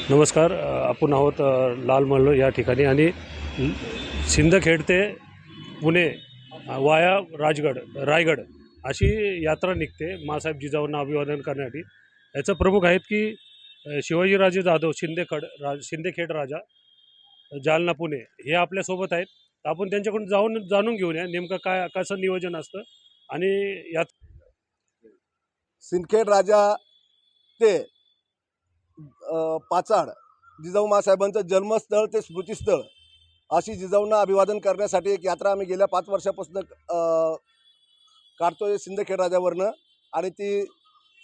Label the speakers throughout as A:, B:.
A: नमस्कार. आपण आहोत लाल महल या ठिकाणी आणि सिंदखेड ते पुणे वाया रायगड अशी यात्रा निघते मासाहेब जिजाऊंना अभिवादन करण्यासाठी. याचं प्रमुख आहेत की शिवाजीराजे जाधव सिंदखेड राजा जालना पुणे हे आपल्यासोबत आहेत. आपण त्यांच्याकडून जाणून घेऊया नेमकं काय कसं नियोजन असतं आणि यात
B: सिंदखेड राजा ते पाचाड जिजाऊ मासाहेबांचं जन्मस्थळ ते स्मृतीस्थळ अशी जिजाऊंना अभिवादन करण्यासाठी एक यात्रा आम्ही गेल्या 5 वर्षापासून काढतोय सिंदखेड राजावरनं. आणि ती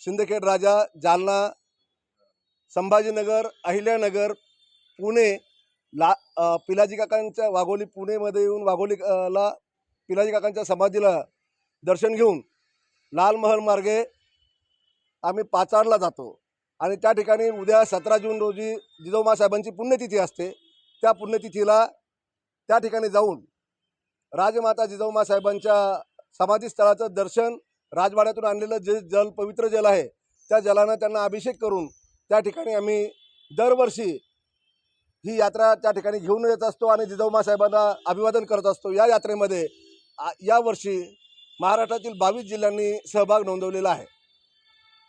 B: सिंदखेड राजा जालना, संभाजीनगर, अहिल्यानगर, पुणे पिलाजी काकांच्या वाघोली पुणेमध्ये येऊन वाघोलीला पिलाजी काकांच्या समाधीला दर्शन घेऊन लाल महल मार्गे आम्ही पाचाडला जातो. आणि त्या ठिकाणी उद्या 17 जून रोजी जिजाऊ मासाहेबांची पुण्यतिथी असते. त्या पुण्यतिथीला त्या ठिकाणी जाऊन राजमाता जिजाऊ मासाहेबांच्या समाधीस्थळाचं दर्शन, राजवाड्यातून आणलेलं जे पवित्र जल आहे त्या जलानं त्यांना अभिषेक करून त्या ठिकाणी आम्ही दरवर्षी ही यात्रा त्या ठिकाणी घेऊन येत असतो आणि जिजाऊ मासाहेबांना अभिवादन करत असतो. या यात्रेमध्ये यावर्षी महाराष्ट्रातील 22 जिल्ह्यांनी सहभाग नोंदवलेला आहे.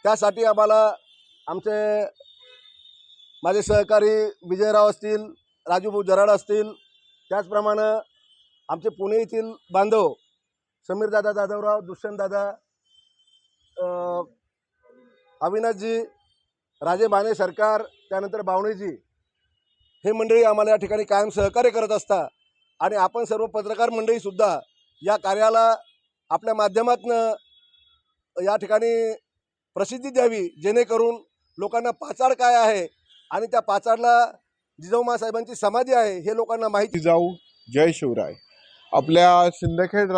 B: त्यासाठी आम्हाला माझे सहकारी विजयराव असतील, राजूभाऊ जराड असतील, त्याचप्रमाणे आमचे पुणे येथील बांधव समीरदादा जाधवराव, दुष्यंतदादा, अविनाशजी, राजे बाणे सरकार, त्यानंतर बावणेजी हे मंडळी आम्हाला या ठिकाणी कायम सहकार्य करत असतात. आणि आपण सर्व पत्रकार मंडळीसुद्धा या कार्याला आपल्या माध्यमातून या ठिकाणी प्रसिद्धी द्यावी, जेणेकरून लोकांना पाचाड काय आहे आणि त्या पाचाडला जिजाऊ मासाहेबांची समाधी आहे हे लोकांना माहिती.
C: जिजाऊ जय शिवराय. आपल्या सिंदखेड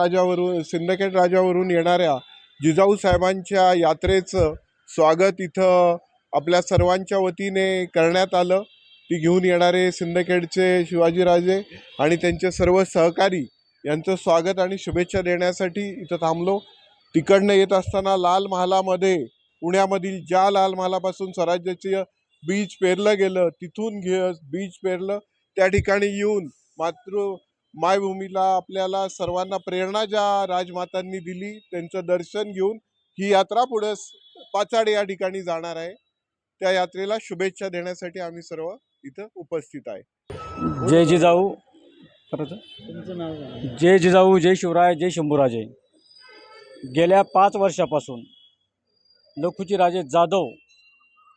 C: राजावरून येणाऱ्या जिजाऊ साहेबांच्या यात्रेचं स्वागत इथं आपल्या सर्वांच्या वतीने करण्यात आलं. ती घेऊन येणारे सिंदखेडचे शिवाजीराजे आणि त्यांचे सर्व सहकारी यांचं स्वागत आणि शुभेच्छा देण्यासाठी इथं थांबलो. तिकडनं येत असताना लाल महालामध्ये पुण्यामधील ज्या लाल महालापासून स्वराज्याचं बीज पेरलं गेलं तिथून बीज पेरलं त्या ठिकाणी येऊन मायभूमीला आपल्याला सर्वांना प्रेरणा ज्या राजमातांनी दिली त्यांचं दर्शन घेऊन ही यात्रा पुढे पाचाड या ठिकाणी जाणार आहे. त्या यात्रेला शुभेच्छा देण्यासाठी आम्ही सर्व इथं उपस्थित आहे.
D: जय जिजाऊ, जय जिजाऊ, जय शिवराय, जय शंभूराजे. गेल्या 5 वर्षापासून लखुजी राजे जाधव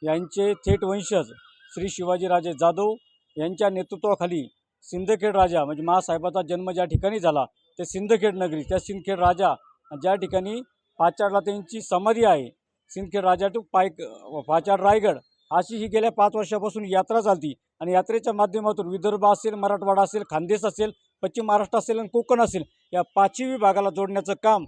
D: यांचे थेट वंशज श्री शिवाजीराजे जाधव यांच्या नेतृत्वाखाली सिंदखेड राजा म्हणजे मासाहेबाचा जन्म ज्या ठिकाणी झाला ते सिंदखेड नगरी, त्या सिंदखेड राजा ज्या ठिकाणी पाचाडला त्यांची समाधी आहे, सिंदखेड राजा टू पाचाड रायगड अशी ही गेल्या 5 वर्षापासून यात्रा चालती. आणि यात्रेच्या माध्यमातून विदर्भ असेल, मराठवाडा असेल, खानदेश असेल, पश्चिम महाराष्ट्र असेल आणि कोकण असेल या 5ही विभागाला जोडण्याचं काम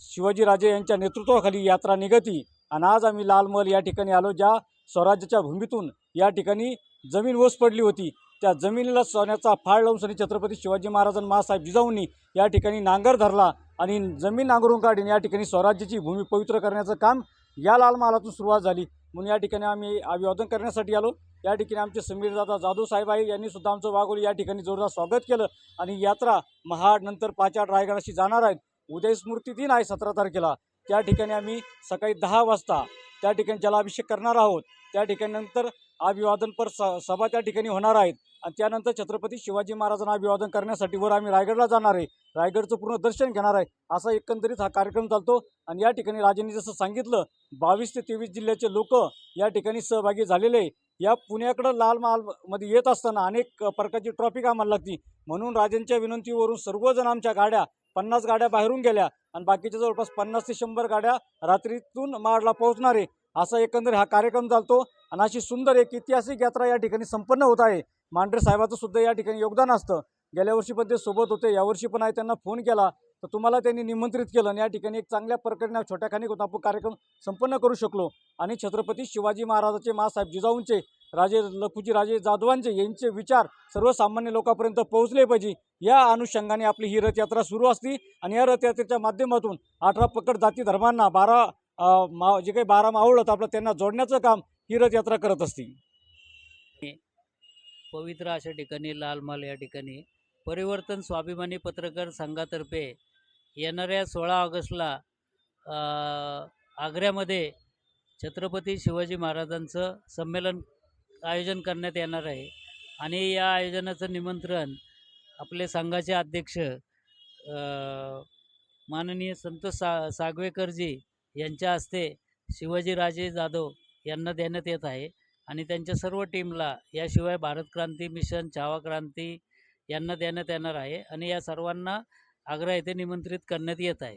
D: शिवाजीराजे यांच्या नेतृत्वाखाली यात्रा निघती. आणि आज आम्ही लाल महल या ठिकाणी आलो, ज्या स्वराज्याच्या भूमीतून या ठिकाणी जमीन ओस पडली होती. त्या जमिनीला सोन्याचा फाळ लावून सनी छत्रपती शिवाजी महाराजांनी मासाहेब जिजाऊंनी या ठिकाणी नांगर धरला आणि जमीन नांगरून काढून या ठिकाणी स्वराज्याची भूमी पवित्र करण्याचं काम या लाल महालातून सुरुवात झाली. म्हणून या ठिकाणी आम्ही अभिवादन करण्यासाठी आलो. या ठिकाणी आमचे समीरदादा जाधव साहेब आहे, यांनी सुद्धा आमचं वाघोली या ठिकाणी जोरदार स्वागत केलं. आणि यात्रा महाड नंतर पाचाड रायगड अशी जाणार आहेत. उद्या स्मृती दिन आहे 17 तारखेला. त्या ठिकाणी आम्ही सकाळी 10 वाजता त्या ठिकाणी जलाभिषेक करणार आहोत. त्या ठिकाणी नंतर अभिवादनपर सभा त्या ठिकाणी होणार आहेत. आणि त्यानंतर छत्रपती शिवाजी महाराजांना अभिवादन करण्यासाठी वर आम्ही रायगडला जाणार आहे, रायगडचं पूर्ण दर्शन घेणार आहे. असा एकंदरीत हा कार्यक्रम चालतो. आणि या ठिकाणी राजांनी जसं सांगितलं 22 ते 23 जिल्ह्याचे लोक या ठिकाणी सहभागी झालेले. या पुण्याकडं लाल महालमध्ये येत असताना अनेक प्रकारची ट्रॉफिक आम्हाला लागती. म्हणून राजांच्या विनंतीवरून सर्वजण आमच्या गाड्या 50 गाड्या बाहेरून गेल्या आणि बाकीच्या जवळपास 50 ते 100 गाड्या रात्रीतून महाडला पोहोचणार आहे. असा एकंदरीत हा कार्यक्रम चालतो. आणि अशी सुंदर एक ऐतिहासिक यात्रा या ठिकाणी संपन्न होत आहे. मांढरे साहेबाचं सुद्धा या ठिकाणी योगदान असतं. गेल्या वर्षी पण ते सोबत होते, यावर्षी पण आहे. त्यांना फोन केला तर तुम्हाला त्यांनी निमंत्रित केलं आणि या ठिकाणी एक चांगल्या प्रकारे छोट्या खाणी होता आपण कार्यक्रम संपन्न करू शकलो. आणि छत्रपती शिवाजी महाराजांचे मासाहेब जिजाऊंचे राजे लखुजी राजे जाधवांचे यांचे विचार सर्वसामान्य लोकांपर्यंत पोहोचले पाहिजे या अनुषंगाने आपली ही रथयात्रा सुरू असते. आणि या रथयात्रेच्या माध्यमातून 18 पकड जाती धर्मांना 12 जे काही 12 मावळत आपलं त्यांना जोडण्याचं काम ही रथयात्रा करत असते.
E: पवित्र अशा ठिकाणी लाल महाल या ठिकाणी परिवर्तन स्वाभिमानी पत्रकार संघातर्फे येणाऱ्या 16 ऑगस्टला आग्र्यामध्ये छत्रपती शिवाजी महाराजांचं संमेलन आयोजन करण्यात येणार आहे आणि या आयोजनाचं निमंत्रण आपले संघाचे अध्यक्ष माननीय संतोष सागवेकरजी यांच्या हस्ते शिवाजीराजे जाधव यांना देण्यात येत आहे आणि त्यांच्या सर्व टीमला, याशिवाय भारत क्रांती मिशन, छावा क्रांती यांना देण्यात येणार आहे आणि या सर्वांना आग्रा येथे निमंत्रित करण्यात येत आहे.